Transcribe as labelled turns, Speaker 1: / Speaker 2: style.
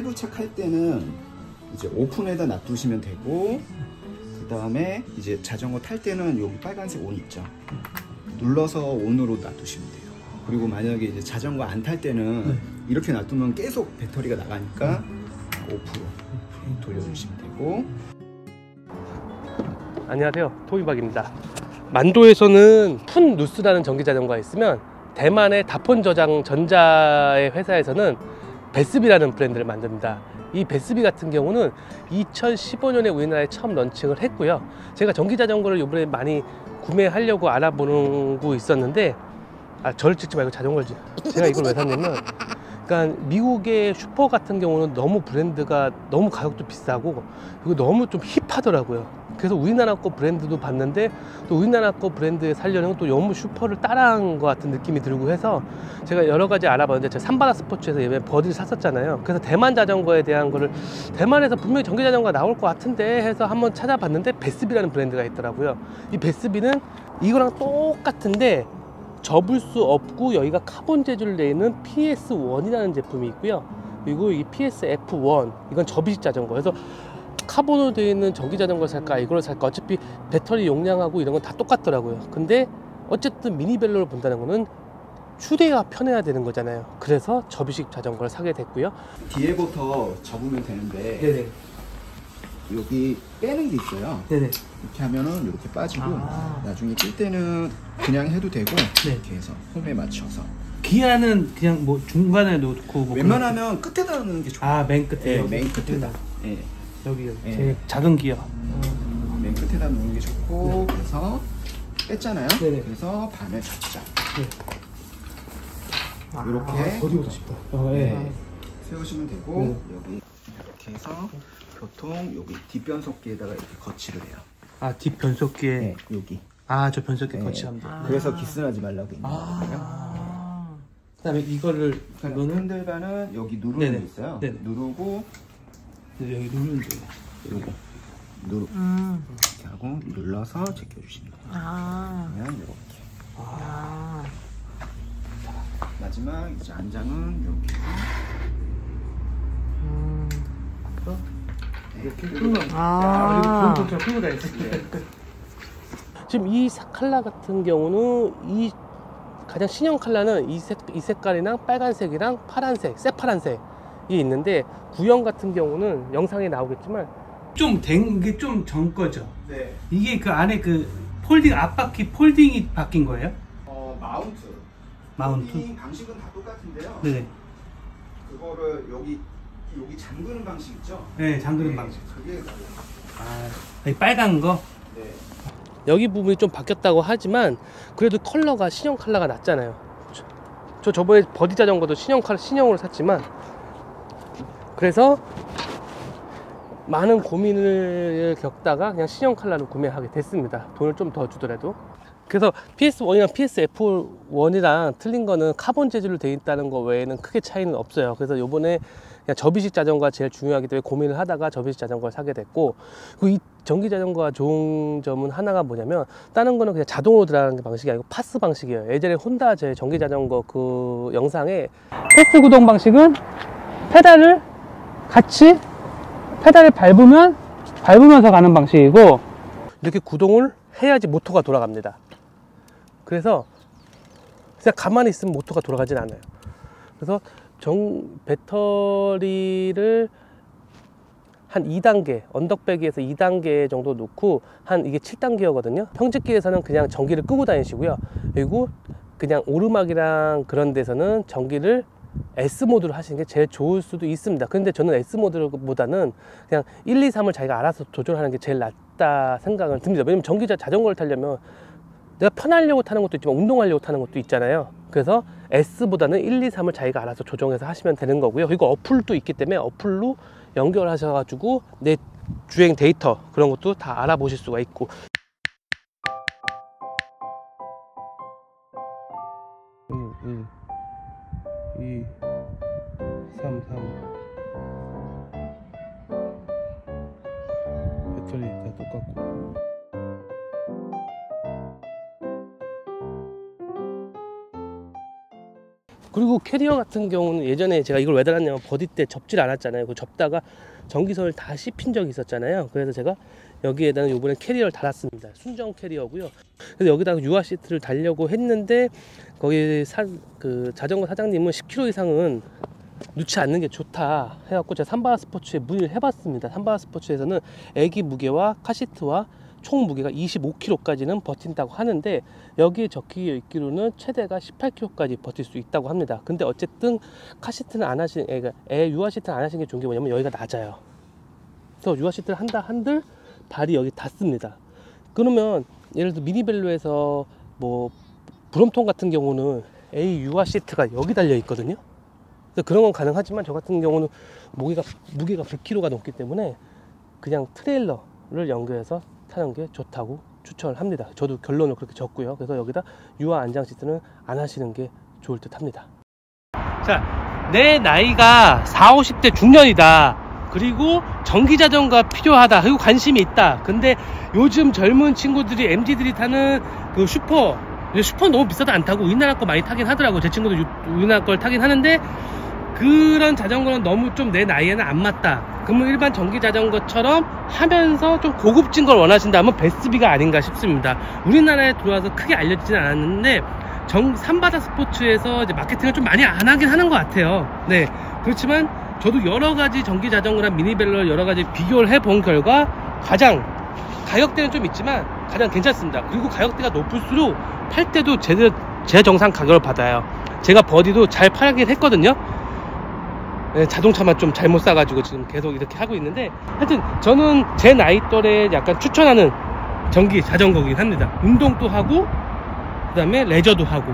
Speaker 1: 탈부착할 때는 이제 오픈에다 놔두시면 되고, 그 다음에 이제 자전거 탈 때는 여기 빨간색 온 있죠. 눌러서 온으로 놔두시면 돼요. 그리고 만약에 이제 자전거 안 탈 때는 이렇게 놔두면 계속 배터리가 나가니까 오프로 돌려주시면 되고.
Speaker 2: 안녕하세요, 토미박입니다. 만도에서는 푼 누스라는 전기자전거가 있으면 대만의 다폰 저장 전자의 회사에서는 베스비라는 브랜드를 만듭니다. 이 베스비 같은 경우는 2015년에 우리나라에 처음 런칭을 했고요. 제가 전기자전거를 이번에 많이 구매하려고 알아보는 거 있었는데, 저를 찍지 말고 자전거를 제가 이걸 왜 샀냐면, 그러니까 미국의 슈퍼 같은 경우는 너무 브랜드가 너무 가격도 비싸고 그리고 너무 좀 힙하더라고요. 그래서 우리나라 거 브랜드도 봤는데 또 우리나라 거 브랜드 살려면 또 너무 슈퍼를 따라한 것 같은 느낌이 들고 해서 제가 여러 가지 알아봤는데, 제가 삼바라 스포츠에서 예전에 버디를 샀었잖아요. 그래서 대만 자전거에 대한 거를 대만에서 분명히 전기 자전거가 나올 것 같은데 해서 한번 찾아봤는데 베스비라는 브랜드가 있더라고요. 이 베스비는 이거랑 똑같은데 접을 수 없고 여기가 카본 재질로 되어 있는 PS1이라는 제품이 있고요. 그리고 이 PSF1 이건 접이식 자전거. 그래서 카본으로 되어 있는 전기 자전거를 살까 이걸 살까, 어차피 배터리 용량하고 이런 건 다 똑같더라고요. 근데 어쨌든 미니벨로를 본다는 거는 휴대가 편해야 되는 거잖아요. 그래서 접이식 자전거를 사게 됐고요.
Speaker 1: 뒤에부터 접으면 되는데,
Speaker 2: 네네.
Speaker 1: 여기 빼는 게 있어요.
Speaker 2: 네네.
Speaker 1: 이렇게 하면은 이렇게 빠지고, 나중에 낄 때는 그냥 해도 되고,
Speaker 2: 네.
Speaker 1: 이렇게 해서 홈에 맞춰서.
Speaker 3: 기아는 그냥 뭐 중간에 놓고 뭐
Speaker 1: 웬만하면 끝에다 넣는 게 좋아요.
Speaker 3: 맨 끝에.
Speaker 1: 네, 맨 끝에다. 네.
Speaker 3: 여기
Speaker 1: 네.
Speaker 3: 제일 작은 기아.
Speaker 1: 맨 끝에다 놓는 게 좋고, 그래서 뺐잖아요.
Speaker 3: 네네.
Speaker 1: 그래서 반을 접자.
Speaker 3: 네.
Speaker 1: 이렇게
Speaker 3: 버리고 싶다.
Speaker 1: 네. 세우시면 되고,
Speaker 3: 네.
Speaker 1: 여기 이렇게 해서 보통 여기 뒷변속기에다가 이렇게 거치를 해요.
Speaker 3: 뒷 변속기에.
Speaker 1: 네, 여기.
Speaker 3: 저 변속기
Speaker 1: 네.
Speaker 3: 거치하면 돼.
Speaker 1: 그래서 기스나지 말라고 있는 거예요.
Speaker 3: 그다음에 이거를
Speaker 1: 이거는 핸들바는 여기 누르는
Speaker 3: 네네.
Speaker 1: 게 있어요.
Speaker 3: 네네.
Speaker 1: 누르고
Speaker 3: 여기 누르면 돼요.
Speaker 1: 요거 누르 이렇게 하고 눌러서 제껴주시면 돼요. 그러면 이렇게. 마지막 이제 안장은 여기.
Speaker 3: 이렇게 풀면. 그리고 저 풀고 다니지.
Speaker 2: 지금 이 컬러 같은 경우는 이 가장 신형 컬러는 이 색깔이랑 빨간색이랑 파란색, 새파란색이 있는데, 구형 같은 경우는 영상에 나오겠지만
Speaker 3: 좀 된 게 좀 전 거죠.
Speaker 1: 네.
Speaker 3: 이게 그 안에 그 폴딩 앞바퀴 폴딩이 바뀐 거예요?
Speaker 1: 마운트.
Speaker 3: 마운트.
Speaker 1: 폴딩 방식은 다 똑같은데요.
Speaker 3: 네네.
Speaker 1: 그거를 여기 잠그는 방식 있죠?
Speaker 3: 네, 잠그는
Speaker 1: 네,
Speaker 3: 방식.
Speaker 1: 그게
Speaker 3: 여기 빨간 거.
Speaker 1: 네.
Speaker 2: 여기 부분이 좀 바뀌었다고 하지만 그래도 컬러가 신형 컬러가 낫잖아요. 저 저번에 버디 자전거도 신형으로 샀지만, 그래서 많은 고민을 겪다가 그냥 신형 컬러를 구매하게 됐습니다. 돈을 좀 더 주더라도. 그래서 PS1이랑 PSF1이랑 틀린 거는 카본 재질로 되어 있다는 거 외에는 크게 차이는 없어요. 그래서 요번에 그냥 접이식 자전거가 제일 중요하기 때문에 고민을 하다가 접이식 자전거를 사게 됐고, 그리고 이 전기 자전거가 좋은 점은 하나가 뭐냐면, 다른 거는 그냥 자동으로 들어가는 방식이 아니고 파스 방식이에요. 예전에 혼다 제 전기 자전거 그 영상에
Speaker 3: 패스 구동 방식은 페달을 밟으면서 가는 방식이고,
Speaker 2: 이렇게 구동을 해야지 모터가 돌아갑니다. 그래서 그냥 가만히 있으면 모터가 돌아가진 않아요. 그래서 배터리를 한 2단계, 언덕배기에서 2단계 정도 놓고, 이게 7단계거든요. 평지길에서는 그냥 전기를 끄고 다니시고요. 그리고 그냥 오르막이랑 그런 데서는 전기를 S모드로 하시는 게 제일 좋을 수도 있습니다. 근데 저는 S모드보다는 그냥 1, 2, 3을 자기가 알아서 조절하는 게 제일 낫다 생각을 듭니다. 왜냐면 자전거를 타려면 내가 편하려고 타는 것도 있지만 운동하려고 타는 것도 있잖아요. 그래서 S보다는 1, 2, 3을 자기가 알아서 조정해서 하시면 되는 거고요. 그리고 어플도 있기 때문에 어플로 연결하셔가지고 내 주행 데이터 그런 것도 다 알아보실 수가 있고. 2, 3, 3 배터리 다 똑같고. 그리고 캐리어 같은 경우는 예전에 제가 이걸 왜 달았냐면 버디 때 접질 않았잖아요. 그 접다가 전기선을 다 씹힌 적이 있었잖아요. 그래서 제가 여기에다는 요번에 캐리어를 달았습니다. 순정 캐리어고요. 그래서 여기다가 유아 시트를 달려고 했는데 거기 그 자전거 사장님은 10km 이상은 놓지 않는 게 좋다 해갖고 제가 삼바라 스포츠에 문의를 해봤습니다. 삼바라 스포츠에서는 애기 무게와 카시트와 총 무게가 25kg까지는 버틴다고 하는데 여기에 적혀 있기로는 최대가 18kg까지 버틸 수 있다고 합니다. 근데 어쨌든 카시트는 안 하시는, 유아 시트는 안 하시는 게 좋은 게 뭐냐면 여기가 낮아요. 그래서 유아 시트를 한다 한들 발이 여기 닿습니다. 그러면 예를 들어 미니벨로에서 뭐 브롬톤 같은 경우는 A 유아 시트가 여기 달려 있거든요. 그래서 그런 건 가능하지만 저 같은 경우는 무게가 100kg가 넘기 때문에 그냥 트레일러를 연결해서 타는 게 좋다고 추천을 합니다. 저도 결론을 그렇게 졌고요. 그래서 여기다 유아 안장 시트는 안 하시는 게 좋을 듯 합니다. 자, 내 나이가 40, 50대 중년이다. 그리고 전기자전거가 필요하다. 그리고 관심이 있다. 근데 요즘 젊은 친구들이 MZ들이 타는 그 슈퍼 너무 비싸도 안 타고 우리나라 거 많이 타긴 하더라고. 제 친구도 우리나라 걸 타긴 하는데 그런 자전거는 너무 좀 내 나이에는 안 맞다. 그러면 일반 전기 자전거처럼 하면서 좀 고급진 걸 원하신다면 베스비가 아닌가 싶습니다. 우리나라에 들어와서 크게 알려지진 않았는데 삼바다 스포츠에서 이제 마케팅을 좀 많이 안 하긴 하는 것 같아요. 네, 그렇지만 저도 여러 가지 전기 자전거랑 미니벨로 여러 가지 비교를 해본 결과 가장 가격대는 좀 있지만 가장 괜찮습니다. 그리고 가격대가 높을수록 팔 때도 제 정상 가격을 받아요. 제가 버디도 잘 팔긴 했거든요. 네, 자동차만 좀 잘못 사가지고 지금 계속 이렇게 하고 있는데 하여튼 저는 제 나이 또래에 약간 추천하는 전기 자전거긴 합니다. 운동도 하고 그 다음에 레저도 하고